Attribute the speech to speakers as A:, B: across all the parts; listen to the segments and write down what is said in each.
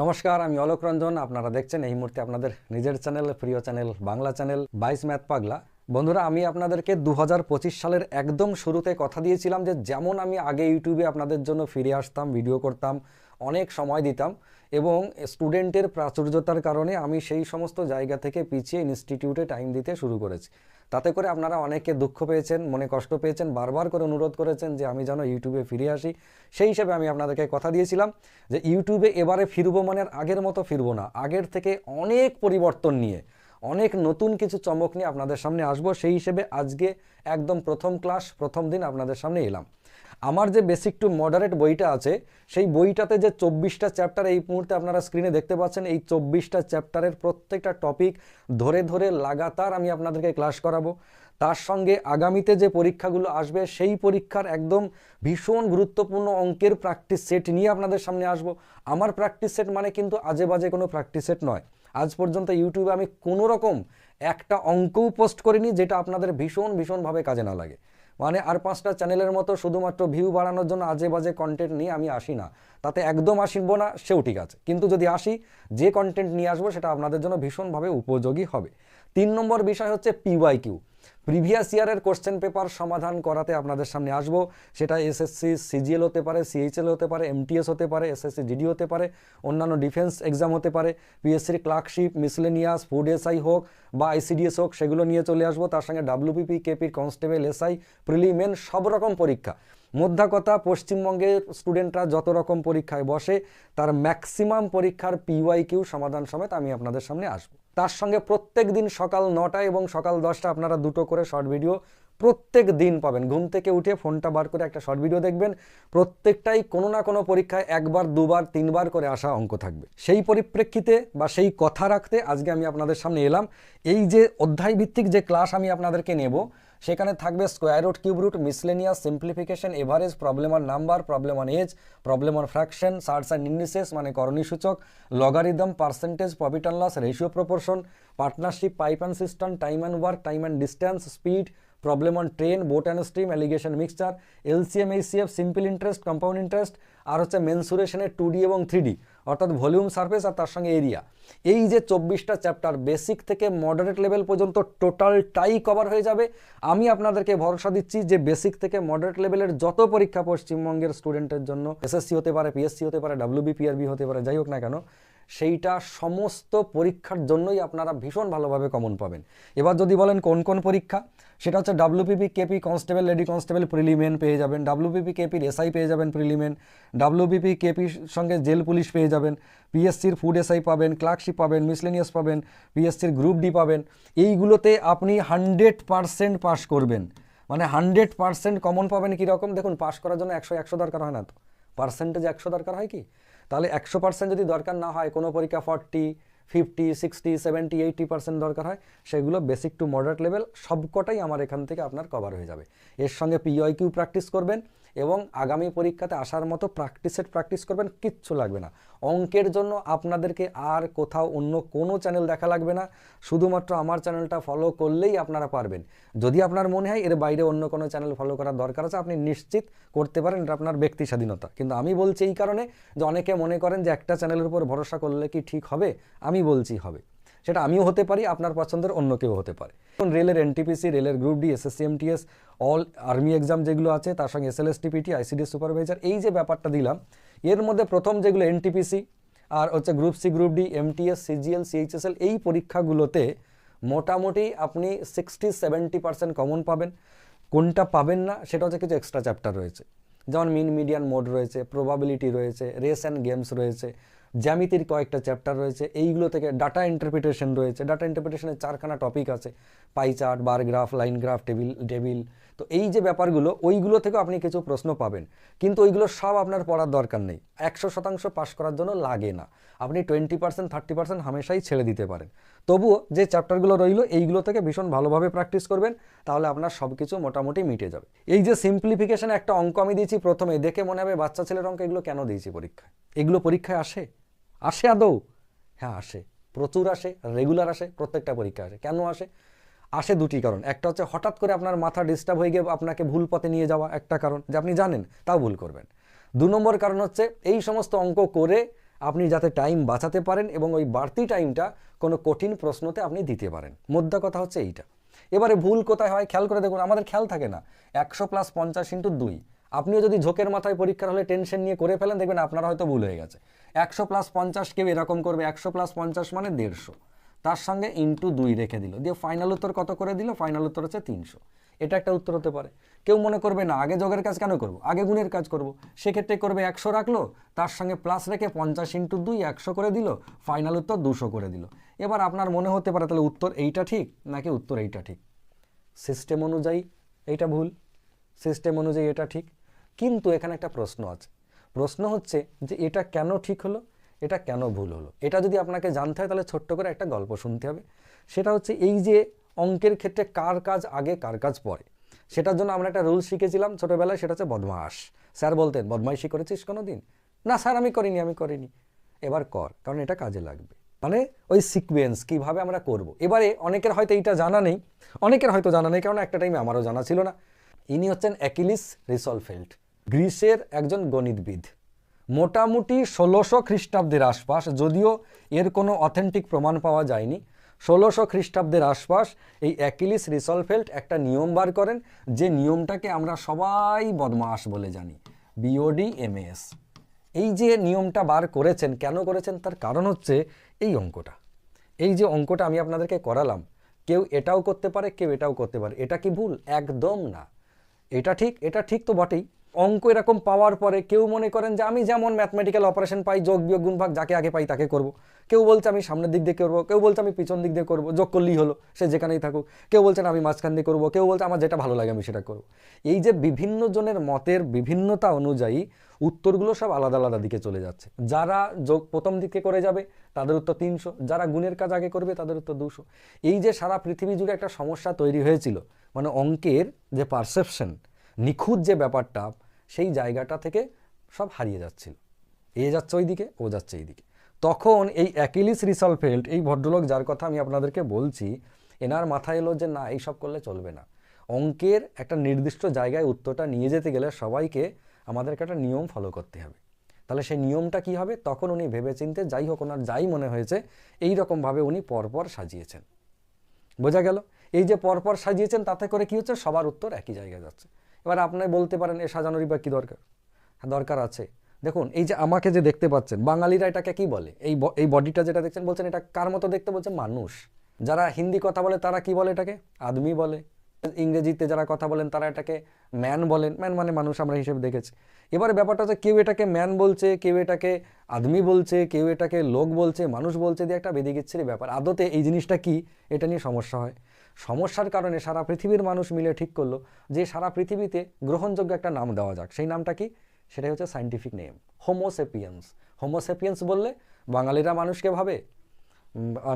A: নমস্কার, আমি অলোক রঞ্জন। আপনারা দেখছেন এই মুহূর্তে আপনাদের নিজের চ্যানেল, প্রিয় চ্যানেল, বাংলা চ্যানেল 22 ম্যাথ পাগলা। বন্ধুরা, আমি আপনাদেরকে 2025 সালের একদম শুরুতে কথা দিয়েছিলাম যে যেমন আমি আগে ইউটিউবে আপনাদের জন্য ফিরে আসতাম, ভিডিও করতাম, অনেক সময় দিতাম এবং স্টুডেন্টের প্রাচুর্যতার কারণে আমি সেই সমস্ত জায়গা থেকে পিছিয়ে ইনস্টিটিউটে টাইম দিতে শুরু করেছি। তাতে করে আপনারা অনেকে দুঃখ পেয়েছেন, মনে কষ্ট পেয়েছেন, বারবার করে অনুরোধ করেছেন যে আমি যেন ইউটিউবে ফিরে আসি। সেই হিসেবে আমি আপনাদেরকে কথা দিয়েছিলাম যে ইউটিউবে এবারে ফিরবো, মানে আগের মতো ফিরবো না, আগের থেকে অনেক পরিবর্তন নিয়ে, অনেক নতুন কিছু চমক নিয়ে আপনাদের সামনে আসবো। সেই হিসেবে আজকে একদম প্রথম ক্লাস, প্রথম দিন আপনাদের সামনে এলাম। আমার যে বেসিক টু মডারেট বইটা আছে, সেই বইটাতে যে 24টা চ্যাপ্টার এই মুহূর্তে আপনারা স্ক্রিনে দেখতে পাচ্ছেন, এই 24টা চ্যাপ্টারের প্রত্যেকটা টপিক ধরে ধরে লাগাতার আমি আপনাদেরকে ক্লাস করাবো। তার সঙ্গে আগামীতে যে পরীক্ষাগুলো আসবে সেই পরীক্ষার একদম ভীষণ গুরুত্বপূর্ণ অঙ্কের প্র্যাকটিস সেট নিয়ে আপনাদের সামনে আসবো। আমার প্র্যাকটিস সেট মানে কিন্তু আজে বাজে কোনো প্র্যাকটিস সেট নয়। আজ পর্যন্ত ইউটিউবে আমি কোনো রকম একটা অঙ্কও পোস্ট করিনি যেটা আপনাদের ভীষণভাবে কাজে না লাগে। মানে আর 5টা চ্যানেলের মতো শুধুমাত্র ভিউ বাড়ানোর জন্য আজে বাজে কন্টেন্ট নিয়ে আমি আসি না। তাতে একদম আসবো না, সেও ঠিক আছে, কিন্তু যদি আসি, যে কন্টেন্ট নিয়ে আসবো সেটা আপনাদের জন্য ভীষণভাবে উপযোগী হবে। 3 নম্বর বিষয় হচ্ছে PYQ, প্রিভিয়াস ইয়ারের কোশ্চেন পেপার সমাধান করাতে আপনাদের সামনে আসবো। সেটা এসএসসি সিজিএল হতে পারে, সিএইচএল হতে পারে, এমটিএস হতে পারে, এসএসসি জিডি হতে পারে, অন্যান্য ডিফেন্স এক্সাম হতে পারে, পিএসসির ক্লার্কশিপ, মিসলেনিয়াস, ফুড এসআই হোক বা আইসিডিএস হোক, সেগুলো নিয়ে চলে আসবো। তার সঙ্গে ডাব্লিউপিপি, কেপির কনস্টেবল, এসআই, প্রিলিমেন, সব রকম পরীক্ষা। মোদ্দা কথা, পশ্চিমবঙ্গের স্টুডেন্টরা যত রকম পরীক্ষায় বসে তার ম্যাক্সিমাম পরীক্ষার PYQ সমাধান সমেত আমি আপনাদের সামনে আসবো। তার সঙ্গে প্রত্যেক দিন সকাল 9টা এবং সকাল 10টা আপনারা দুটো করে শর্ট ভিডিও প্রত্যেক দিন পাবেন। ঘুম থেকে উঠে ফোনটা বার করে একটা শর্ট ভিডিও দেখবেন, প্রত্যেকটাই কোনো না কোনো পরীক্ষায় একবার, দুবার, তিনবার করে আসা অঙ্ক থাকবে। সেই পরিপ্রেক্ষিতে বা সেই কথা রাখতে আজকে আমি আপনাদের সামনে এলাম। এই যে অধ্যায় ভিত্তিক যে ক্লাস আমি আপনাদেরকে নেব, সেখানে থাকবে square root, cube root, miscellaneous, simplification, average, problem on number, problem on age, problem on fraction, surds and indices মানে করণী সূচক, logarithm, percentage, profit and loss, ratio proportion, partnership, pipe and cistern, time and work, time and distance, speed, problem on train, boat and stream, alligation mixture, LCM, HCF, simple interest, compound interest, আর হচ্ছে মেনসুরেশনের 2D এবং 3D অর্থাৎ volume, surface আর তার সঙ্গে area. এই যে 24টা chapter basic থেকে মডারেট লেভেল পর্যন্ত টোটালটাই কভার হয়ে যাবে। আমি আপনাদেরকে ভরসা দিচ্ছি যে বেসিক থেকে মডারেট লেভেলের যত পরীক্ষা পশ্চিমবঙ্গের স্টুডেন্টের জন্য, এসএসসি হতে পারে, পিএসসি হতে পারে, ডাব্লিউবিপিআরবি হতে পারে, যাই হোক না কেন, সেইটা সমস্ত পরীক্ষার জন্যই আপনারা ভীষণ ভালোভাবে কমন পাবেন। এবার যদি বলেন কোন কোন পরীক্ষা, সেটা হচ্ছে WPP, KP, constable, lady constable prelims পেয়ে যাবেন, ডাব্লিউপিপি কেপির এসআই পেয়ে যাবেন প্রিলিমেন, ডাব্লিউপিপি কেপির সঙ্গে জেল পুলিশ পেয়ে যাবেন, পিএসসির ফুড এসআই পাবেন, ক্লার্কশিপ পাবেন, মিসলেনিয়াস পাবেন, পিএসসির গ্রুপ ডি পাবেন। এইগুলোতে আপনি 100% পাস করবেন, মানে 100% কমন পাবেন। কীরকম দেখুন, পাস করার জন্য 100 দরকার হয় না তো, পার্সেন্টেজ 100 দরকার হয় কি? তাহলে 100% যদি দরকার না হয়, কোনো পরীক্ষা 40, 50, 60, 70, 80% দরকার হয়, সেগুলো বেসিক টু মডারেট লেভেল সবকটাই আমার এখান থেকে আপনার কভার হয়ে যাবে। এর সঙ্গে PYQ প্র্যাকটিস করবেন এবং আগামী পরীক্ষাতে আসার মতো প্র্যাকটিস করবেন, কিচ্ছু লাগবে না। অঙ্কের জন্য আপনাদেরকে আর কোথাও অন্য কোনো চ্যানেল দেখা লাগবে না, শুধুমাত্র আমার চ্যানেলটা ফলো করলেই আপনারা পারবেন। যদি আপনার মনে হয় এর বাইরে অন্য কোনো চ্যানেল ফলো করার দরকার আছে, আপনি নিশ্চিত করতে পারেন, এটা আপনার ব্যক্তি স্বাধীনতা। কিন্তু আমি বলছি এই কারণে যে অনেকে মনে করেন যে একটা চ্যানেলের উপর ভরসা করলে কি ঠিক হবে। আমি বলছি হবে, সেটা আমিও হতে পারি, আপনার পছন্দের অন্য কেউ হতে পারে। রেলের NTPC, রেলের group D, SSC, MTS, all army exam যেগুলো আছে, তার সঙ্গে SLSTPT, ICDS সুপারভাইজার, এই যে ব্যাপারটা দিলাম, এর মধ্যে প্রথম যেগুলো NTPC আর হচ্ছে group C, group D, MTS, CGL, CHSL, এই পরীক্ষাগুলোতে মোটামুটি আপনি 60-70% কমন পাবেন। কোনটা পাবেন না সেটা হচ্ছে কিছু এক্সট্রা চ্যাপ্টার রয়েছে, যেমন মিন, মিডিয়ান, মোড রয়েছে, প্রবাবিলিটি রয়েছে, রেস অ্যান্ড গেমস রয়েছে, জ্যামিতির কয়েকটা চ্যাপ্টার রয়েছে, এইগুলো থেকে ডাটা ইন্টারপ্রিটেশন রয়েছে। ডাটা ইন্টারপ্রিটেশনের 4খানা টপিক আছে, pie chart, bar graph, line graph, table. তো এই যে ব্যাপারগুলো, ওইগুলো থেকেও আপনি কিছু প্রশ্ন পাবেন, কিন্তু ওইগুলো সব আপনার পড়ার দরকার নেই। 100% পাস করার জন্য লাগে না, আপনি 20%, 30% হামেশাই ছেড়ে দিতে পারেন। তবুও যে চ্যাপ্টারগুলো রইলো, এইগুলো থেকে ভীষণ ভালোভাবে প্র্যাকটিস করবেন, তাহলে আপনার সব কিছু মোটামুটি মিটে যাবে। এই যে সিম্পলিফিকেশন একটা অঙ্ক আমি দিয়েছি প্রথমে, দেখে মনে হবে বাচ্চা ছেলের অঙ্ক, এগুলো কেন দিয়েছি পরীক্ষায়? এগুলো পরীক্ষায় আসে আদৌ? হ্যাঁ আসে, প্রচুর আসে, রেগুলার আসে, প্রত্যেকটা পরীক্ষা আসে। কেন আসে দুটি কারণ। একটা হচ্ছে হঠাৎ করে আপনার মাথা ডিস্টার্ব হয়ে গিয়ে আপনাকে ভুল পথে নিয়ে যাওয়া, একটা কারণ যে আপনি জানেন তাও ভুল করবেন। 2 নম্বর কারণ হচ্ছে এই সমস্ত অঙ্ক করে আপনি যাতে টাইম বাঁচাতে পারেন এবং ওই বাড়তি টাইমটা কোনো কঠিন প্রশ্নতে আপনি দিতে পারেন। মোদ্দা কথা হচ্ছে এইটা। এবারে ভুল কোথায় হয় খেয়াল করে দেখুন, আমাদের খেয়াল থাকে না 100 + 50 × 2। আপনিও যদি ঝোঁকের মাথায় পরীক্ষার হলে টেনশন নিয়ে করে ফেলেন, দেখবেন আপনারা হয়তো ভুল হয়ে গেছে। 100 + 50 কেউ এরকম করবে, 100 + 50 মানে 150, তার সঙ্গে × 2 রেখে দিল, দিয়ে ফাইনাল উত্তর কত করে দিল? ফাইনাল উত্তর হচ্ছে 300। এটা একটা উত্তর হতে পারে। কেউ মনে করবে না আগে যোগের কাজ কেন করব, আগে গুণের কাজ করব, সেক্ষেত্রে করবে 100 রাখলো, তার সঙ্গে প্লাস রেখে 50 × 2 100 করে দিল, ফাইনাল উত্তর 200 করে দিল। এবার আপনার মনে হতে পারে তাহলে উত্তর এইটা ঠিক নাকি উত্তর এইটা ঠিক? সিস্টেম অনুযায়ী এইটা ভুল, সিস্টেম অনুযায়ী এটা ঠিক। কিন্তু এখানে একটা প্রশ্ন আছে। প্রশ্ন হচ্ছে যে এটা কেন ঠিক হলো, এটা কেন ভুল হলো? এটা যদি আপনাকে জানতে হয় তাহলে ছোট্ট করে একটা গল্প শুনতে হবে। সেটা হচ্ছে এই যে অঙ্কের ক্ষেত্রে কার কাজ আগে কার কাজ পরে, সেটার জন্য আমরা একটা রুল শিখেছিলাম ছোটোবেলায়, সেটা হচ্ছে বদমাস। স্যার বলতেন বদমাইশি করেছিস কোনো দিন? না স্যার আমি করিনি। এবার কর, কারণ এটা কাজে লাগবে। মানে ওই সিকোয়েন্স কীভাবে আমরা করব। এবারে অনেকের হয়তো এইটা জানা নেই, কারণ একটা টাইমে আমারও জানা ছিল না। ইনি হচ্ছেন অ্যাকিলিস রিসলফেল্ড, গ্রিসের একজন গণিতবিদ। মোটামুটি 1600 খ্রিস্টাব্দের আশপাশ, যদিও এর কোনো অথেন্টিক প্রমাণ পাওয়া যায়নি, 1600 খ্রিস্টাব্দের আশপাশ এই অ্যাকিলিস রিসলফেল্ড একটা নিয়ম বার করেন, যে নিয়মটাকে আমরা সবাই বদমাস বলে জানি, BODMAS। এই যে নিয়মটা বার করেছেন, কেন করেছেন তার কারণ হচ্ছে এই অঙ্কটা। এই যে অঙ্কটা আমি আপনাদেরকে করালাম, কেউ এটাও করতে পারে, কেউ এটাও করতে পারে। এটা কি ভুল? একদম না। এটা ঠিক তো বটেই। অঙ্ক এরকম পাওয়ার পরে কেউ মনে করেন যে আমি যেমন ম্যাথমেটিক্যাল অপারেশন পাই, যোগ বিয়োগ গুণ ভাগ যাকে আগে পাই তাকে করব। কেউ বলছে আমি সামনের দিক দিয়ে করবো, কেউ বলছে আমি পিছন দিক দিয়ে করবো, যোগ করলেই হলো, সে যেখানেই থাকুক। কেউ বলছেন আমি মাঝখান দিয়ে করবো, কেউ বলছে আমার যেটা ভালো লাগে আমি সেটা করবো। এই যে বিভিন্ন জনের মতের বিভিন্নতা অনুযায়ী উত্তরগুলো সব আলাদা আলাদা দিকে চলে যাচ্ছে। যারা যোগ প্রথম দিকে করে যাবে তাদের উত্তর 300, যারা গুণের কাজ আগে করবে তাদের উত্তর 200। এই যে সারা পৃথিবী জুড়ে একটা সমস্যা তৈরি হয়েছিল, মানে অঙ্কের যে পারসেপশন, নিখুঁত যে ব্যাপারটা, সেই জায়গাটা থেকে সব হারিয়ে যাচ্ছিল। এ যাচ্ছে ওই দিকে, ও যাচ্ছে এই দিকে। তখন এই অ্যাকিলিস রিসলফেল্ড, এই ভদ্রলোক যার কথা আমি আপনাদেরকে বলছি, এনার মাথায় এলো যে না, এইসব করলে চলবে না। অঙ্কের একটা নির্দিষ্ট জায়গায় উত্তরটা নিয়ে যেতে গেলে সবাইকে আমাদেরকে একটা নিয়ম ফলো করতে হবে। তাহলে সেই নিয়মটা কি হবে? তখন উনি ভেবেচিন্তে, যাই হোক ওনার যাই মনে হয়েছে, এই রকমভাবে উনি পরপর সাজিয়েছেন। বোঝা গেল? এই যে পরপর সাজিয়েছেন তাতে করে কি হচ্ছে, সবার উত্তর একই জায়গায় যাচ্ছে। এবার আপনি বলতে পারেন এ সাজানোরই বা কী দরকার? হ্যাঁ, দরকার আছে। দেখুন এই যে আমাকে যে দেখতে পাচ্ছেন, বাঙালিরা এটাকে কি বলে? এই বডিটা যেটা দেখছেন, বলছেন এটা কার মতো দেখতে? বলছে মানুষ। যারা হিন্দি কথা বলে তারা কি বলে? এটাকে আদমি বলে। ইংরেজিতে যারা কথা বলেন তারা এটাকে ম্যান বলেন। ম্যান মানে মানুষ আমরা হিসেবে দেখেছি। এবারে ব্যাপারটা হচ্ছে কেউ এটাকে ম্যান বলছে, কেউ এটাকে আদমি বলছে, কেউ এটাকে লোক বলছে, মানুষ বলছে, দিয়ে একটা বেদিগিচ্ছিরি ব্যাপার। আদতে এই জিনিসটা কি, এটা নিয়ে সমস্যা হয়। সমস্যার কারণে সারা পৃথিবীর মানুষ মিলে ঠিক করলো যে সারা পৃথিবীতে গ্রহণযোগ্য একটা নাম দেওয়া যাক। সেই নামটা কি? সেটাই হচ্ছে সায়েন্টিফিক নেম, হোমোসেপিয়েন্স। হোমোসেপিয়েন্স বললে বাঙালিরা মানুষকে ভাবে,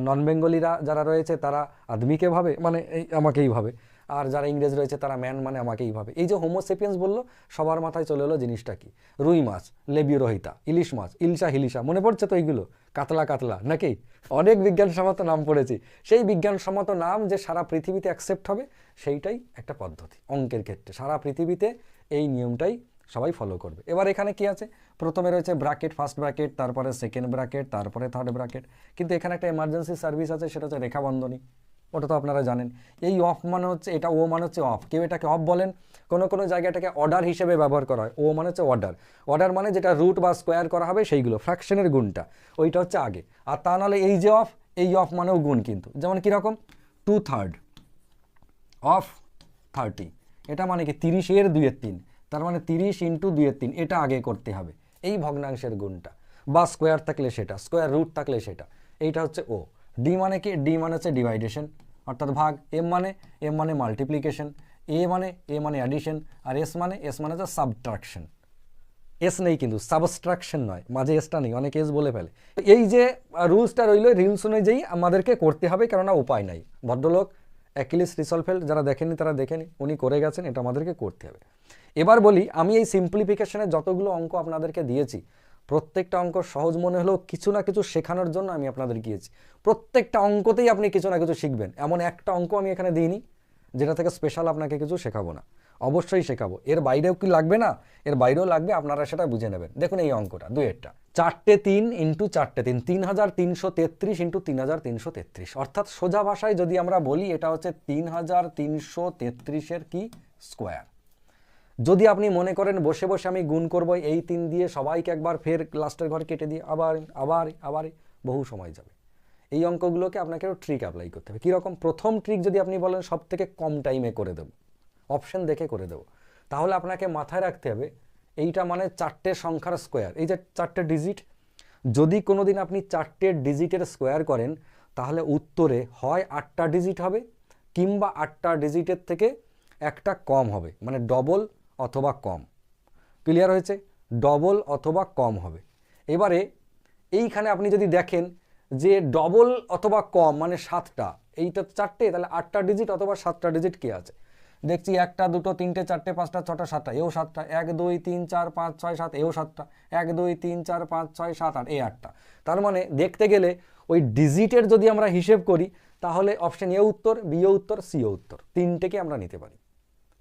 A: নন বেঙ্গলিরা যারা রয়েছে তারা আদমিকে ভাবে, মানে এই আমাকেই ভাবে, আর যারা ইংরেজ রয়েছে তারা ম্যান মানে আমাকেই ভাবে। এই যে হোমোসেপিয়েন্স বললো, সবার মাথায় চলে এলো জিনিসটা কি? রুই মাছ, লেবিওরহিতা, ইলিশ মাছ, ইলশা হিলিশা, মনে পড়ছে তো এইগুলো? কাতলা নাকি? অনেক বিজ্ঞানসম্মত নাম পড়েছি। সেই বিজ্ঞানসম্মত নাম যে সারা পৃথিবীতে অ্যাকসেপ্ট হবে, সেইটাই একটা পদ্ধতি অঙ্কের ক্ষেত্রে। সারা পৃথিবীতে এই নিয়মটাই সবাই ফলো করবে। এবার এখানে কি আছে? প্রথমে রয়েছে ব্র্যাকেট, ফার্স্ট ব্র্যাকেট, তারপরে সেকেন্ড ব্র্যাকেট, তারপরে থার্ড ব্র্যাকেট। কিন্তু এখানে একটা এমার্জেন্সি সার্ভিস আছে, সেটা হচ্ছে রেখাবন্ধনী। ওটা তো আপনারা জানেন। এই অফ মানে হচ্ছে এটা, ও মানে হচ্ছে অফ। কেউ এটাকে অফ বলেন, কোনো জায়গাটাকে অর্ডার হিসেবে ব্যবহার করা হয়। ও মানে হচ্ছে অর্ডার মানে যেটা রুট বা স্কোয়ার করা হবে সেইগুলো, ফ্র্যাকশনের গুণটা, ওইটা হচ্ছে আগে। আর তা নাহলে এই যে অফ, এই অফ মানেও গুণ। কিন্তু যেমন কীরকম, 2/3 অফ 30, এটা মানে কি 30/2/3, তার মানে 30 × 2/3, এটা আগে করতে হবে, এই ভগ্নাংশের গুণটা। বা স্কোয়ার থাকলে সেটা, স্কোয়ার রুট থাকলে সেটা। এইটা হচ্ছে ও। ডি মানে কি? ডি মানে হচ্ছে ডিভাইডেশন অর্থাৎ ভাগ। এম মানে মাল্টিপ্লিকেশন। এ মানে অ্যাডিশন। আর এস মানে হচ্ছে সাবট্রাকশন। এস নেই কিন্তু, সাবস্ট্রাকশন নয়, মাঝে এসটা নেই, অনেকে এস বলে ফেলে। এই যে রুলসটা রইল, রুলস অনুযায়ী আমাদেরকে করতে হবে, কেননা উপায় নাই। ভদ্রলোক অ্যাকিলিস রিসলফেল্ড, যারা দেখেনি তারা দেখেনি, উনি করে গেছেন, এটা আমাদেরকে করতে হবে। এবার বলি, আমি এই সিম্পলিফিকেশনের যতগুলো অঙ্ক আপনাদেরকে দিয়েছি, প্রত্যেকটা অঙ্ক সহজ মনে হলেও কিছু না কিছু শেখানোর জন্য আমি আপনাদের গিয়েছি। প্রত্যেকটা অঙ্কতেই আপনি কিছু না কিছু শিখবেন। এমন একটা অঙ্ক আমি এখানে দিইনি যেটা থেকে স্পেশাল আপনাকে কিছু শেখাবো না। অবশ্যই শেখাবো। এর বাইরেও কি লাগবে না? এর বাইরেও লাগবে, আপনারা সেটা বুঝে নেবেন। দেখুন এই অঙ্কটা 2-এরটা, 4টে 3 ইন্টু 4টে 3, 3333 ইন্টু 3333, অর্থাৎ সোজা ভাষায় যদি আমরা বলি এটা হচ্ছে 3333-এর কি স্কোয়ার। যদি আপনি মনে করেন বসে বসে আমি গুণ করব এই 3 দিয়ে সবাইকে একবার, ফের লাস্টের ঘর কেটে দিয়ে আবার আবার আবার, বহু সময় যাবে। এই অঙ্কগুলোকে আপনাকে ট্রিক অ্যাপ্লাই করতে হবে। কীরকম? প্রথম ট্রিক যদি আপনি বলেন সব থেকে কম টাইমে করে দেবো, অপশন দেখে করে দেবো, তাহলে আপনাকে মাথায় রাখতে হবে এইটা মানে 4টে সংখ্যার স্কোয়ার। এই যে 4টে ডিজিট, যদি কোনো দিন আপনি 4টে ডিজিটের স্কোয়ার করেন তাহলে উত্তরে হয় 8টা ডিজিট হবে কিংবা 8টা ডিজিটের থেকে একটা কম হবে, মানে ডবল অথবা কম। ক্লিয়ার হয়েছে? ডবল অথবা কম হবে। এবারে এইখানে আপনি যদি দেখেন যে ডবল অথবা কম মানে 7টা, এইটা 4টে, তাহলে 8টা ডিজিট অথবা 7টা ডিজিট কি আছে? দেখছি 1টা 2টো 3টে 4টে 5টা 6টা 7টা, এও 7টা, 1 2 3 4 5 6 7, এও 7টা, 1 2 3 4 5 6 7 8, এই 8টা। তার মানে দেখতে গেলে ওই ডিজিটের যদি আমরা হিসেব করি তাহলে অপশন এ উত্তর, বি ও উত্তর, সি ও উত্তর, তিনটেকে আমরা নিতে পারি।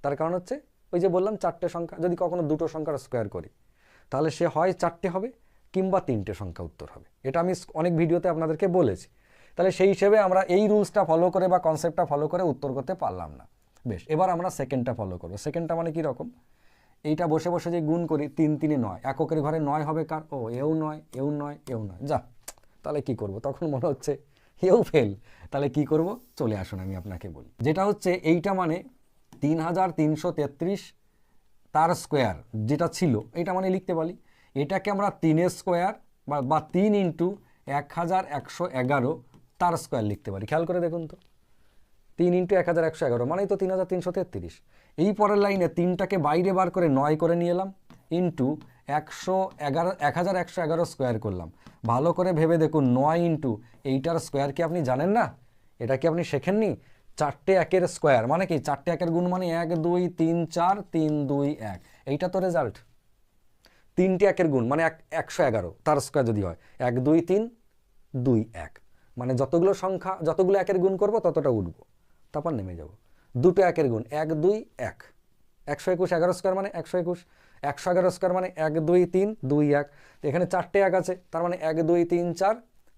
A: তার কারণ হচ্ছে ওই যে বললাম 4টে সংখ্যা, যদি কখনো 2টো সংখ্যার স্কোয়ার করি তাহলে সে হয় 4টে হবে কিংবা 3টে সংখ্যা উত্তর হবে। এটা আমি অনেক ভিডিওতে আপনাদেরকে বলেছি। তাহলে সেই হিসেবে আমরা এই রুলসটা ফলো করে বা কনসেপ্টটা ফলো করে উত্তর করতে পারলাম না। বেশ, এবার আমরা সেকেন্ডটা ফলো করবো। সেকেন্ডটা মানে কীরকম? এইটা বসে বসে যে গুণ করি 3 3 9, এককের ঘরে 9 হবে কার? ও এও 9, এও 9, এও 9, যা, তাহলে কি করব? তখন মনে হচ্ছে এও ফেল। তাহলে কি করব? চলে আসুন আমি আপনাকে বলি। যেটা হচ্ছে এইটা মানে 3333 তার স্কোয়ার যেটা ছিল, এটা মানে লিখতে পারি এটাকে আমরা 3-এর স্কোয়ার বা 3 ইন্টু 1111 তার স্কোয়ার লিখতে পারি। খেয়াল করে দেখুন তো, 3 ইন্টু 1111 মানেই তো 3333। এই পরের লাইনে 3টাকে বাইরে বার করে 9 করে নিয়ে এলাম, ইন্টু 1111 স্কোয়ার করলাম। ভালো করে ভেবে দেখুন, 9 ইন্টু এইটার স্কোয়ার কি আপনি জানেন না? এটা কি আপনি শেখেননি? 4টে 1-এর স্কোয়ার মানে কি? 4টে 1-এর গুণ মানে 1 2 3 4 3 2 1, এইটা তো রেজাল্ট। 3টে 1-এর গুণ মানে 111 তার স্কোয়ার যদি হয় 1 2 3 2 1, মানে যতগুলো সংখ্যা, যতগুলো 1-এর গুণ করবো ততটা উঠবো, তারপর নেমে যাব। 2টো 1-এর গুণ 1 2 1, 121 11 স্কোয়ার মানে 121, 111 স্কোয়ার মানে 1 2 3 2 1, এখানে 4টে 1 আছে, তার মানে 1 2 3 4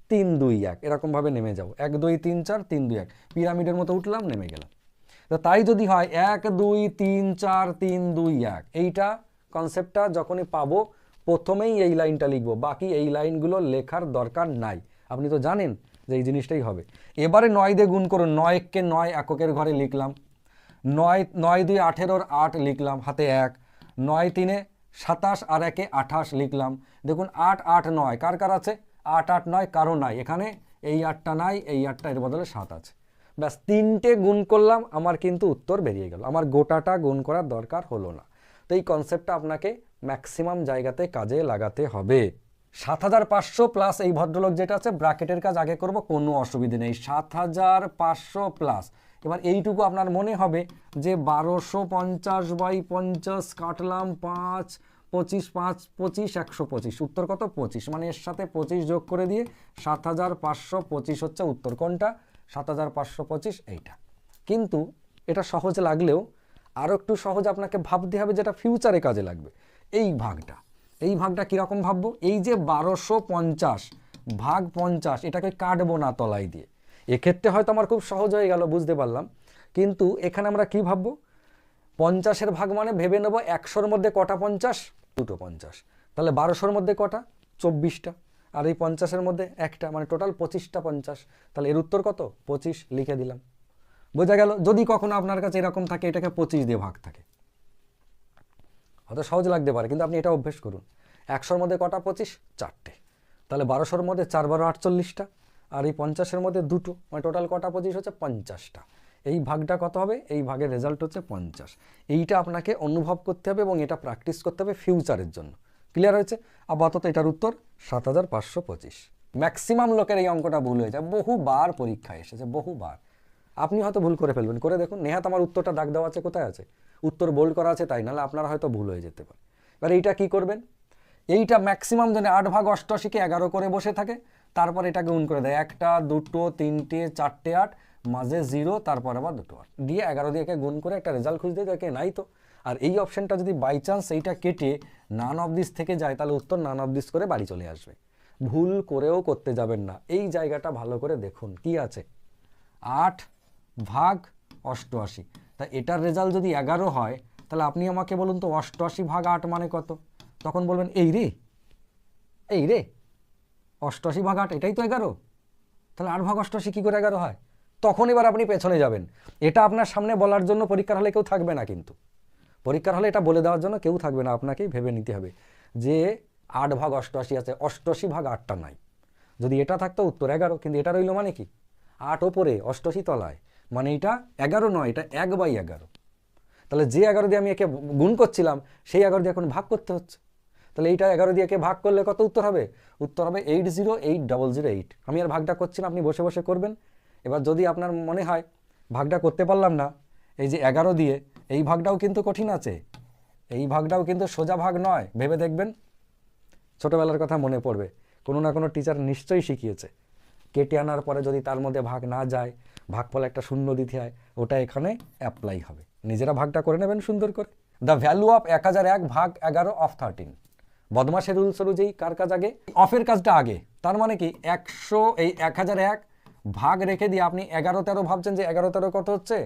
A: 3 2 1, এরকমভাবে নেমে যাব। 1 2 3 4 3 2 1, পিরামিডের মতো উঠলাম, নেমে গেলাম। তো তাই যদি হয় 1 2 3 4 3 2 1, এইটা কনসেপ্টটা যখনই পাবো প্রথমেই এই লাইনটা লিখবো, বাকি এই লাইনগুলো লেখার দরকার নাই। আপনি তো জানেন যে এই জিনিসটাই হবে। এবারে 9 দিয়ে গুণ করুন, 9কে 9 এককের ঘরে লিখলাম, 9 9 2 18 8 লিখলাম, হাতে 1, 9 3 27 আর 1 28 লিখলাম। দেখুন 8 8 9 কার কার আছে? 8 8 9 কারো নাই, এখানে এই 8টা নাই, এই 8টা, এর বদলে 7 আছে। ব্যাস 3টে গুণ করলাম, আমার কিন্তু উত্তর বেরিয়ে গেল, আমার গোটাটা গুণ করার দরকার হলো না। তো এই কনসেপ্টটা আপনাকে ম্যাক্সিমাম জায়গাতে কাজে লাগাতে হবে। 7500 প্লাস এই ভদ্রলোক যেটা আছে ব্র্যাকেটের কাজ আগে করব, কোনো অসুবিধে নেই। 7500 প্লাস, এবার এইটুকু আপনার মনে হবে যে 1250/50 কাটলাম 5 25 5 25 125, উত্তর কত? 25, মানে এর সাথে 25 যোগ করে দিয়ে 7525 হচ্ছে উত্তর। কোনটা? 7525, এইটা। কিন্তু এটা সহজ লাগলেও আরও একটু সহজ আপনাকে ভাবতে হবে, যেটা ফিউচারে কাজে লাগবে। এই ভাগটা কীরকম ভাববো? এই যে 1250 ভাগ 50, এটাকে কাটবো না তলায় দিয়ে। এক্ষেত্রে হয়তো আমার খুব সহজ হয়ে গেল, বুঝতে পারলাম। কিন্তু এখানে আমরা কি ভাববো? 50-এর ভাগ মানে ভেবে নেব 100-র মধ্যে কটা 50? 2টো 50। তাহলে 1200-র মধ্যে কটা? 24টা। আর এই 50-এর মধ্যে একটা, মানে টোটাল 25টা 50। তাহলে এর উত্তর কত? 25 লিখে দিলাম। বোঝা গেল? যদি কখনো আপনার কাছে এরকম থাকে এটাকে 25 দিয়ে ভাগ থাকে, হয়তো সহজ লাগতে পারে, কিন্তু আপনি এটা অভ্যেস করুন। 100-র মধ্যে কটা 25? 4টে। তাহলে 1200-র মধ্যে 4 12 48টা, আর এই 50-এর মধ্যে 2টো, মানে টোটাল কটা 25 হচ্ছে? 50টা। এই ভাগটা কত হবে? এই ভাগের রেজাল্ট হচ্ছে 50। এইটা আপনাকে অনুভব করতে হবে এবং এটা প্র্যাকটিস করতে হবে ফিউচারের জন্য। ক্লিয়ার হয়েছে? আপাতত এটার উত্তর 7525। ম্যাক্সিমাম লোকের এই অঙ্কটা ভুল হয়ে যায়, বহুবার পরীক্ষায় এসেছে, বহুবার। আপনি হয়তো ভুল করে ফেলবেন, করে দেখুন। নেহাত আমার উত্তরটা দাগ দেওয়া আছে, কোথায় আছে? উত্তর বোল্ড করা আছে, তাই নাহলে আপনারা হয়তো ভুল হয়ে যেতে পারে। এবার এইটা কি করবেন? এইটা ম্যাক্সিমাম জনে 8 ভাগ 88কে 11 করে বসে থাকে, তারপর এটাকে গুণ করে দেয় 1টা 2টো 3টে 4টে 8, মাঝে 0, তারপর আবার 2টো 8 দিয়ে 11 দিয়ে একে গুণ করে একটা রেজাল্ট খুঁজতে দেখে নাই তো। আর এই অপশানটা যদি বাই চান্স এইটা কেটে নান অফ দিস থেকে যায়, তাহলে উত্তর নান অফ দিস করে বাড়ি চলে আসবে। ভুল করেও করতে যাবেন না, এই জায়গাটা ভালো করে দেখুন কি আছে, 8 ভাগ 88। তা এটার রেজাল্ট যদি 11 হয়, তাহলে আপনি আমাকে বলুন তো 88 ভাগ 8 মানে কত? তখন বলবেন এই রে 88 ভাগ 8 এটাই তো 11, তাহলে 8 ভাগ 88 কী করে 11 হয়? তখন এবার আপনি পেছনে যাবেন। এটা আপনার সামনে বলার জন্য পরীক্ষার হলে কেউ থাকবে না, কিন্তু পরীক্ষার হলে এটা বলে দেওয়ার জন্য কেউ থাকবে না, আপনাকেই ভেবে নিতে হবে যে 8 ভাগ 88 আছে, 88 ভাগ 8টা নাই। যদি এটা থাকতো উত্তর 11, কিন্তু এটা রইল মানে কি 8 ওপরে 88 তলায়, মানে এটা 11 নয়, এটা 1/11। তাহলে যে 11 দিয়ে আমি একে গুণ করছিলাম সেই 11 দিয়ে এখন ভাগ করতে হচ্ছে। তাহলে এইটা 11 দিয়ে একে ভাগ করলে কত উত্তর হবে? উত্তর হবে 808008। আমি আর ভাগটা করছি না, আপনি বসে বসে করবেন। এবার যদি আপনার মনে হয় ভাগটা করতে পারলাম না, এই যে 11 দিয়ে এই ভাগটাও কিন্তু কঠিন আছে, এই ভাগটাও কিন্তু সোজা ভাগ নয়, ভেবে দেখবেন। ছোটোবেলার কথা মনে পড়বে, কোনো না কোনো টিচার নিশ্চয়ই শিখিয়েছে, কেটে আনার পরে যদি তার মধ্যে ভাগ না যায়, ভাগফলে একটা শূন্য দিতে হয়, ওটা এখানে অ্যাপ্লাই হবে। নিজেরা ভাগটা করে নেবেন সুন্দর করে। দ্য ভ্যালু অফ 1001 ভাগ 11 অফ 13। বদমাশের রুলস অনুযায়ী কার কাজ আগে? অফের কাজটা আগে। তার মানে কি 100 এই 1001 ভাগ রেখে দিয়ে আপনি 11 13 ভাবছেন যে 11 13 কত হচ্ছে,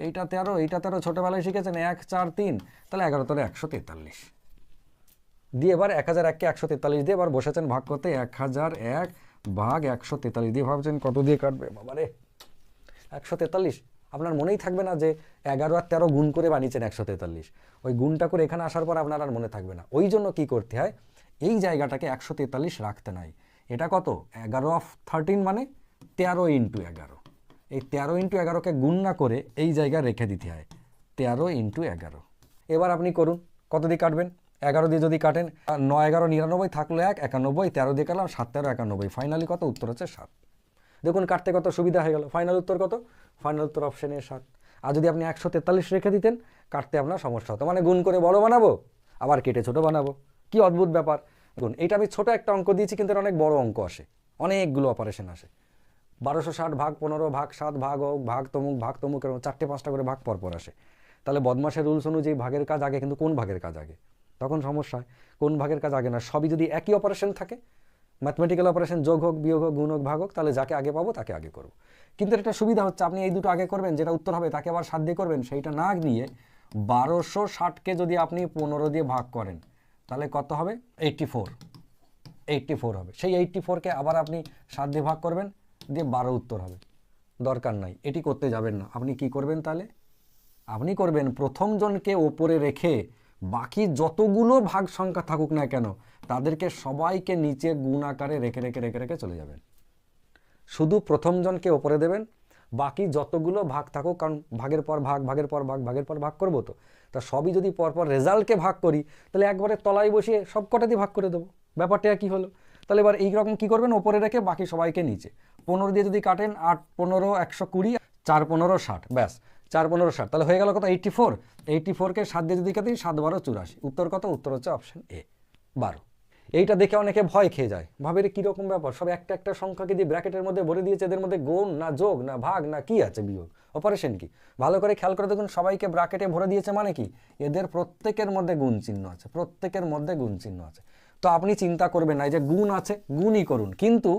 A: এইটা 13 এইটা 13 ছোটোবেলায় শিখেছেন 1 4 3, তাহলে 11 13 143 দিয়ে এবার 1001কে 143 দিয়ে এবার বসেছেন ভাগ করতে। 1001 ভাগ 143 দিয়ে ভাবছেন কত দিয়ে কাটবে, বাবারে 143। আপনার মনেই থাকবে না যে 11 আর 13 গুণ করে বানিয়েছেন 143, ওই গুণটা করে এখানে আসার পর আপনার আর মনে থাকবে না। ওই জন্য কী করতে হয়, এই জায়গাটাকে 143 রাখতে নাই। এটা কত? 11 অফ 13 মানে 13 ইন্টু 11। এই 13 ইন্টু 11কে গুণ না করে এই জায়গায় রেখে দিতে হয় 13 ইন্টু 11। এবার আপনি করুন, কত দিয়ে কাটবেন? 11 দিয়ে যদি কাটেন 9 11 99 থাকলো 1 91, 13 দিয়ে কাটলাম 7 13 91, ফাইনালি কত উত্তর হচ্ছে 7। দেখুন কাটতে কত সুবিধা হয়ে গেল। ফাইনাল উত্তর কত? ফাইনাল উত্তর অপশানে 7। আর যদি আপনি 143 রেখে দিতেন, কাটতে আপনার সমস্যা হতো, মানে গুণ করে বড় বানাবো আবার কেটে ছোট বানাবো, কি অদ্ভুত ব্যাপার। গুণ এইটা আমি ছোট একটা অঙ্ক দিয়েছি, কিন্তু অনেক বড় অঙ্ক আসে, অনেকগুলো অপারেশন আসে। 1260 ভাগ 15 ভাগ 7 ভাগ ভাগ তমুক এরকম 4টে 5টা করে ভাগ পরপর আসে। তাহলে বদমাশের রুলস অনুযায়ী ভাগের কাজ আগে, কিন্তু কোন ভাগের কাজ আগে? তখন সমস্যা হয়। কোন ভাগের কাজ আগে না, সবই যদি একই অপারেশন থাকে, ম্যাথমেটিক্যাল অপারেশন যোগ হোক বিয়োগ হোক গুণ হোক ভাগ হোক, তাহলে যাকে আগে পাবো তাকে আগে করবো। কিন্তু একটা সুবিধা হচ্ছে আপনি এই দুটো আগে করবেন, যেটা উত্তর হবে তাকে আবার 7 দিয়ে করবেন, সেইটা না দিয়ে 1260কে যদি আপনি 15 দিয়ে ভাগ করেন, তাহলে কত হবে? 84 হবে। সেই 84কে আবার আপনি 7 দিয়ে ভাগ করবেন, দিয়ে 12 উত্তর হবে। দরকার নাই, এটি করতে যাবেন না। আপনি কি করবেন তাহলে? আপনি করবেন প্রথম জনকে ওপরে রেখে বাকি যতগুলো ভাগ সংখ্যা থাকুক না কেন, তাদেরকে সবাইকে নিচে গুণ আকারে রেখে রেখে রেখে রেখে চলে যাবেন। শুধু প্রথম জনকে ওপরে দেবেন, বাকি যতগুলো ভাগ থাকুক, কারণ ভাগের পর ভাগ ভাগের পর ভাগ ভাগের পর ভাগ করবো, তো তা সবই যদি পরপর রেজাল্টকে ভাগ করি, তাহলে একবারে তলায় বসিয়ে সব কটা দিয়ে ভাগ করে দেবো, ব্যাপারটা কি হলো? তাহলে এবার এইরকম কী করবেন, ওপরে রেখে বাকি সবাইকে নিচে। 15 দিয়ে যদি কাটেন 8 15 120, 4 15 60, ব্যাস 4 15 60, তাহলে হয়ে গেল কত? 84কে 7 দিয়ে যদি কাটি 7 12 84। উত্তর কত? উত্তর হচ্ছে অপশন এ 12। এইটা দেখে অনেকে ভয় খেয়ে যায়, ভাবে রে কীরকম ব্যাপার, সব একটা একটা সংখ্যাকে দিয়ে ব্র্যাকেটের মধ্যে ভরে দিয়েছে, এদের মধ্যে গুণ না যোগ না ভাগ না কি আছে, বিয়োগ অপারেশন কি? ভালো করে খেয়াল করে দেখুন, সবাইকে ব্র্যাকেটে ভরে দিয়েছে মানে কি, এদের প্রত্যেকের মধ্যে গুণ চিহ্ন আছে, প্রত্যেকের মধ্যে গুণ চিহ্ন আছে। তো আপনি চিন্তা করবেন না, যে গুণ আছে গুণই করুন, কিন্তু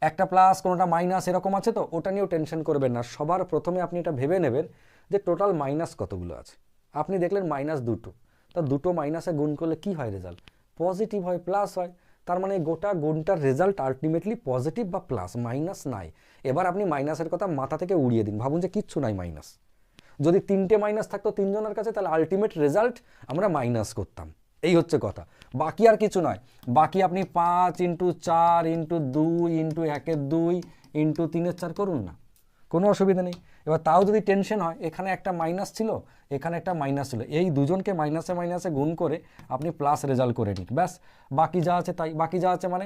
A: একটা প্লাস কোনোটা মাইনাস এরকম আছে, তো ওটা নিয়েও টেনশন করবেন না। সবার প্রথমে আপনি এটা ভেবে নেবেন যে টোটাল মাইনাস কতগুলো আছে। আপনি দেখলেন মাইনাস 2টো, তা 2টো মাইনাসে গুণ করলে কি হয়? রেজাল্ট পজিটিভ হয়, প্লাস হয়। তার মানে গোটা গুণটার রেজাল্ট আলটিমেটলি পজিটিভ বা প্লাস, মাইনাস নাই। এবার আপনি মাইনাসের কথা মাথা থেকে উড়িয়ে দিন, ভাবুন যে কিচ্ছু নাই মাইনাস। যদি 3টে মাইনাস থাকতো 3 জনের কাছে, তাহলে আলটিমেট রেজাল্ট আমরা মাইনাস করতাম, এই হচ্ছে কথা। বাকি আর কিছু নয়, বাকি আপনি 5 × 4 × 2 × 1 2 × 3 4 করুন না, কোনো অসুবিধা নেই। এবার তাও যদি টেনশন হয়, এখানে একটা মাইনাস ছিল এখানে একটা মাইনাস ছিল, এই দুজনকে মাইনাসে মাইনাসে গুণ করে আপনি প্লাস রেজাল্ট করে নিন, ব্যাস। বাকি যা আছে তাই, বাকি যা আছে মানে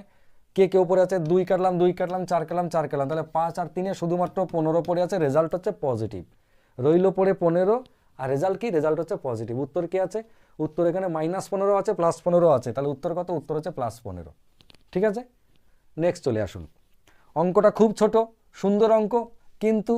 A: কে উপরে আছে 2 কাটলাম 2 কাটলাম 4 কাটলাম 4 কাটলাম, তাহলে 5 আর 3 শুধুমাত্র 15 পড়ে আছে, রেজাল্ট হচ্ছে পজিটিভ। রইল পড়ে 15, আর রেজাল্ট কি? রেজাল্ট হচ্ছে পজিটিভ। উত্তর কি আছে? উত্তর এখানে -15 আছে +15 আছে, তাহলে উত্তর কত? উত্তর হচ্ছে +15। ঠিক আছে, নেক্সট চলে আসুন। অঙ্কটা খুব ছোট সুন্দর অঙ্ক, কিন্তু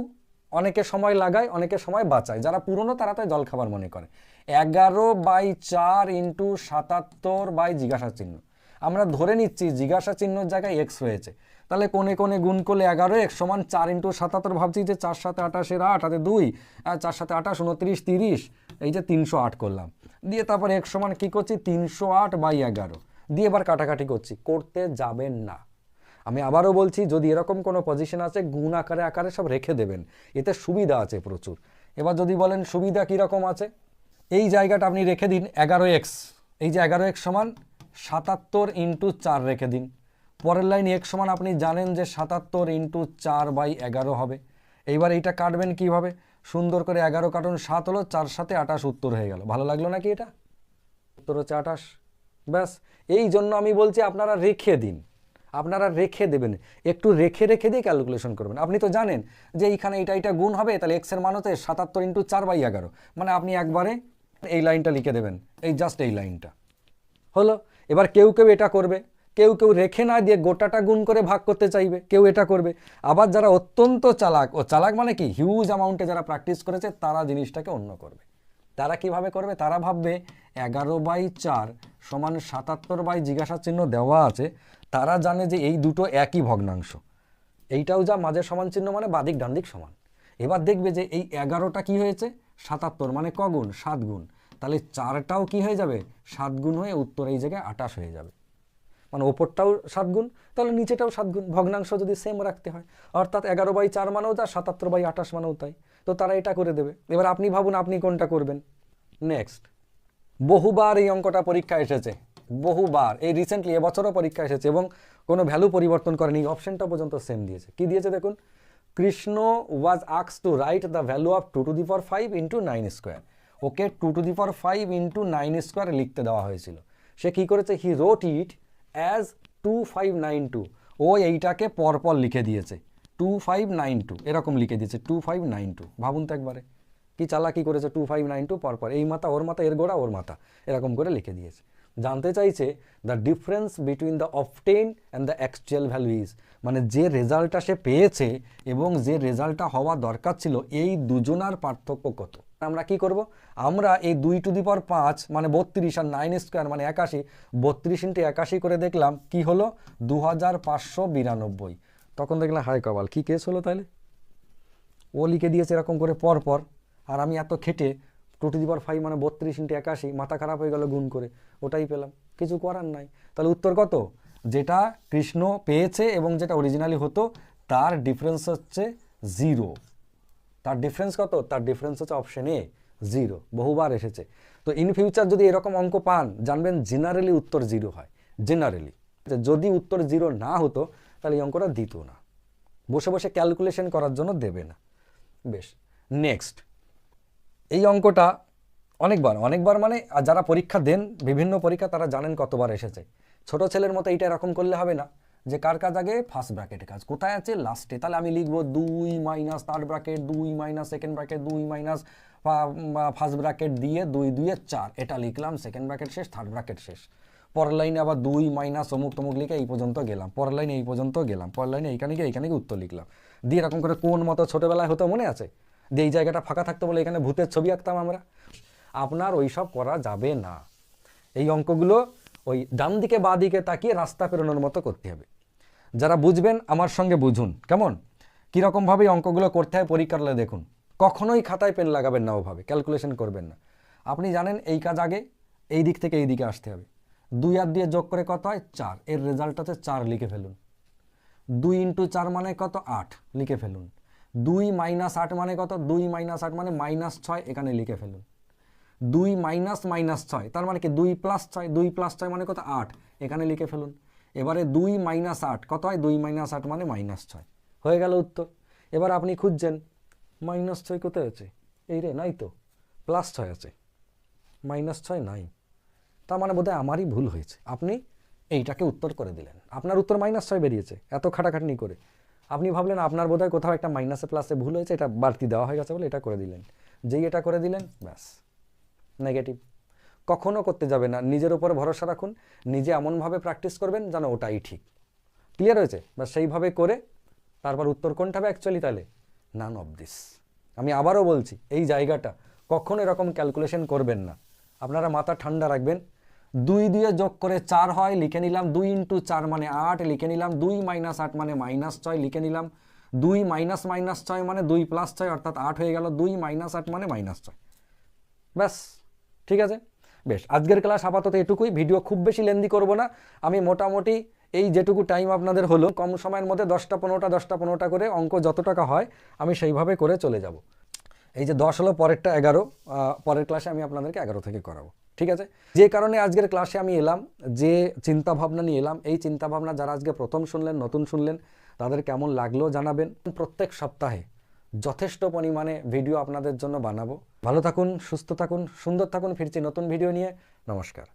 A: অনেকে সময় লাগায়, অনেকে সময় বাঁচায়। যারা পুরনো তারা তাই জলখাবার মনে করে। 11/4 ইন্টু 77 বাই জিজ্ঞাসা চিহ্ন। আমরা ধরে নিচ্ছি জিজ্ঞাসা চিহ্নর জায়গায় এক্স হয়েছে, তাহলে কোণে কোণে গুণ করলে 11x সমান 4 ইন্টু 77। ভাবছি যে 4 7 28 8 হাতে 2, 4 7 28 29 30, এই যে 308 করলাম। দিয়ে তারপর x সমান কী করছি 308/11 দিয়ে এবার কাটাকাটি করছি। করতে যাবেন না। আমি আবারও বলছি, যদি এরকম কোনো পজিশন আছে গুণ আকারে আকারে সব রেখে দেবেন, এতে সুবিধা আছে প্রচুর। এবার যদি বলেন সুবিধা কীরকম আছে, এই জায়গাটা আপনি রেখে দিন 11x, এই যে 11x সমান 77 ইন্টু 4 রেখে দিন। পরের লাইন x সমান আপনি জানেন যে 77 ইন্টু 4/11 হবে। এইবার এইটা কাটবেন কিভাবে, সুন্দর করে 11 কাটুন 7 হলো, 4 7 28 উত্তর হয়ে গেল। ভালো লাগলো নাকি এটা? উত্তর হচ্ছে 28। ব্যাস, এই জন্য আমি বলছি আপনারা রেখে দিন, আপনারা রেখে দেবেন, একটু রেখে রেখে দিয়ে ক্যালকুলেশন করবেন। আপনি তো জানেন যে এইখানে এটা গুণ হবে, তাহলে x এর মান হচ্ছে 77 ইন্টু 4/11, মানে আপনি একবারে এই লাইনটা লিখে দেবেন, এই জাস্ট এই লাইনটা হলো। এবার কেউ কেউ এটা করবে, কেউ কেউ রেখে না দিয়ে গোটাটা গুণ করে ভাগ করতে চাইবে, কেউ এটা করবে। আবার যারা অত্যন্ত চালাক, ও চালাক মানে কি হিউজ অ্যামাউন্টে যারা প্র্যাকটিস করেছে, তারা জিনিসটাকে অন্য করবে। তারা কিভাবে করবে, তারা ভাববে 11/4 সমান 77 বাই জিজ্ঞাসা চিহ্ন দেওয়া আছে, তারা জানে যে এই দুটো একই ভগ্নাংশ, এইটাও যা মাঝে সমান চিহ্ন মানে বাদিক ডানদিক সমান। এবার দেখবে যে এই 11টা কি হয়েছে 77, মানে কগুণ 7 গুণ, তাহলে 4টাও কি হয়ে যাবে 7 গুণ হয়ে উত্তর এই জায়গায় 28 হয়ে যাবে। মানে ওপরটাও 7 গুণ, তাহলে নিচেটাও 7 গুণ, ভগ্নাংশ যদি সেম রাখতে হয়। অর্থাৎ 11/4 মানেও যা, 77/28 মানেও তাই। তো তারা এটা করে দেবে। এবার আপনি ভাবুন আপনি কোনটা করবেন। নেক্সট, বহুবার এই অঙ্কটা পরীক্ষা এসেছে, বহুবার, এই রিসেন্টলি এবছরও পরীক্ষা এসেছে এবং কোনো ভ্যালু পরিবর্তন করেনি, অপশনটা পর্যন্ত সেম দিয়েছে। কি দিয়েছে দেখুন, Krishna was asked to write the value of 2^5 into 9 square. Okay 2^5 into 9 square লিখতে দেওয়া হয়েছিল। সে কি করেছে, হি রোট ইট অ্যাজ 2592। ও এইটাকে পরপর লিখে দিয়েছে 2592, এরকম লিখে দিয়েছে 2592। ভাবুন তো একবারে কি চালাকি করেছে, 2592 পরপর, এই মাথা ওর মাথা, এর গোড়া ওর মাথা, এরকম করে লিখে দিয়েছে। জানতে চাইছে the difference between the obtain and the actual value is, মানে যে রেজাল্টটা সে পেয়েছে এবং যে রেজাল্টটা হওয়া দরকার ছিল, এই দুজনার পার্থক্য কত। আমরা কি করব, আমরা এই 2^5 মানে 32 আর 9 স্কোয়ার মানে 81, 32 ইন্টু 81 করে দেখলাম কি হলো 2592। তখন দেখলাম হায় কপাল, কি কেস হলো তাহলে। ও লিখে দিয়েছে এরকম করে পরপর, আর আমি এত খেটে 2^5 মানে 32 ইন্টু 81, মাথা খারাপ হয়ে গেল গুণ করে, ওটাই পেলাম, কিছু করার নাই। তাহলে উত্তর কত, যেটা কৃষ্ণ পেয়েছে এবং যেটা অরিজিনালি হতো তার ডিফারেন্স হচ্ছে 0। তার ডিফারেন্স কত, তার ডিফারেন্স হচ্ছে অপশন এ 0। বহুবার এসেছে। তো ইন ফিউচার যদি এরকম অঙ্ক পান, জানবেন জেনারেলি উত্তর 0 হয়। জেনারেলি যদি উত্তর 0 না হতো তাহলে এই অঙ্কটা দিত না, বসে বসে ক্যালকুলেশন করার জন্য দেবে না। বেশ, নেক্সট, এই অঙ্কটা অনেকবার মানে যারা পরীক্ষা দেন বিভিন্ন পরীক্ষা, তারা জানেন কতবার এসেছে। ছোট ছেলের মতো এইটা এরকম করলে হবে না যে কার কাজ আগে, ফার্স্ট ব্র্যাকেটে কাজ কোথায় আছে, লাস্টে। তাহলে আমি লিখবো 2 minus third bracket, 2 minus second bracket, 2 minus first bracket দিয়ে 2 2 4, এটা লিখলাম, সেকেন্ড ব্র্যাকেট শেষ, থার্ড ব্র্যাকেট শেষ। পরের লাইনে আবার 2 মাইনাস অমুক তমুক লিখে এই পর্যন্ত গেলাম, পরের লাইনে এই পর্যন্ত গেলাম, পরের লাইনে এইখানে গিয়ে উত্তর লিখলাম। দিয়ে এরকম করে কোন মতো ছোটোবেলায় হতো মনে আছে, দিয়ে এই জায়গাটা ফাঁকা থাকতো বলে এখানে ভূতের ছবি আঁকতাম আমরা। আপনার ওই সব করা যাবে না। এই অঙ্কগুলো ওই ডান দিকে বাঁ দিকে তাকিয়ে রাস্তা পেরোনোর মতো করতে হবে। যারা বুঝবেন আমার সঙ্গে বুঝুন, কেমন কীরকমভাবে এই অঙ্কগুলো করতে হয় পরীক্ষার হলে দেখুন। কখনোই খাতায় পেন লাগাবেন না, ওভাবে ক্যালকুলেশন করবেন না। আপনি জানেন এই কাজ আগে এই দিক থেকে এই দিকে আসতে হবে। 2 আর 2 যোগ করে কত হয় 4, এর রেজাল্ট হচ্ছে 4, লিখে ফেলুন। 2 ইন্টু 4 মানে কত 8, লিখে ফেলুন। 2 মাইনাস 8 মানে কত, 2 মাইনাস 8 মানে -6, এখানে লিখে ফেলুন। 2 মাইনাস -6 তার মানে কি 2 প্লাস 6, 2 প্লাস 6 মানে কত 8, এখানে লিখে ফেলুন। এবারে 2 মাইনাস 8 কত হয়, 2 মাইনাস 8 মানে -6, হয়ে গেল উত্তর। এবার আপনি খুঁজছেন -6 কোথায় আছে, এই রে নাই তো, +6 আছে, -6 নাই, তার মানে বোধহয় আমারই ভুল হয়েছে। আপনি এইটাকে উত্তর করে দিলেন, আপনার উত্তর -6 বেরিয়েছে। এত খাটাখাটনি করে আপনি ভাবলেন আপনার বোধহয় কোথাও একটা মাইনাসে প্লাসে ভুল হয়েছে, এটা বাড়তি দেওয়া হয়ে গেছে বলে এটা করে দিলেন। যেই এটা করে দিলেন ব্যাস নেগেটিভ। কখনো করতে যাবে না, নিজের উপর ভরসা রাখুন, নিজে এমনভাবে প্র্যাকটিস করবেন যেন ওটাই ঠিক। ক্লিয়ার হয়েছে? বা সেইভাবে করে তারপর উত্তর কোনটা হবে অ্যাকচুয়ালি, তাহলে নান অফ দিস। আমি আবারও বলছি, এই জায়গাটা কখনো এরকম ক্যালকুলেশন করবেন না। আপনারা মাথা ঠান্ডা রাখবেন। 2 দিয়ে যোগ করে 4 হয়, লিখে নিলাম। 2 ইন্টু 4 মানে 8 লিখে নিলাম। 2 মাইনাস 8 মানে -6 লিখে নিলাম। 2 মাইনাস -6 মানে 2 প্লাস 6 অর্থাৎ 8 হয়ে গেল। 2 মাইনাস 8 মানে -6। ব্যাস, ঠিক আছে। বেশ, আজকের ক্লাস আপাতত এটুকুই। ভিডিও খুব বেশি লেন্দি করব না। আমি মোটামুটি এই যেটুকু টাইম আপনাদের হলো, কম সময়ের মধ্যে 10টা 15টা করে অঙ্ক যত টাকা হয় আমি সেইভাবে করে চলে যাব। এই যে 10 হলো, পরেরটা 11, পরের ক্লাসে আমি আপনাদেরকে 11 থেকে করাবো, ঠিক আছে। যে কারণে আজকের ক্লাসে আমি এলাম, যে চিন্তাভাবনা নিয়ে এলাম, এই চিন্তাভাবনা যারা আজকে প্রথম শুনলেন, নতুন শুনলেন, তাদের কেমন লাগলো জানাবেন। প্রত্যেক সপ্তাহে যথেষ্ট পরিমাণে ভিডিও আপনাদের জন্য বানাবো। ভালো থাকুন, সুস্থ থাকুন, সুন্দর থাকুন। ফিরছি নতুন ভিডিও নিয়ে। নমস্কার।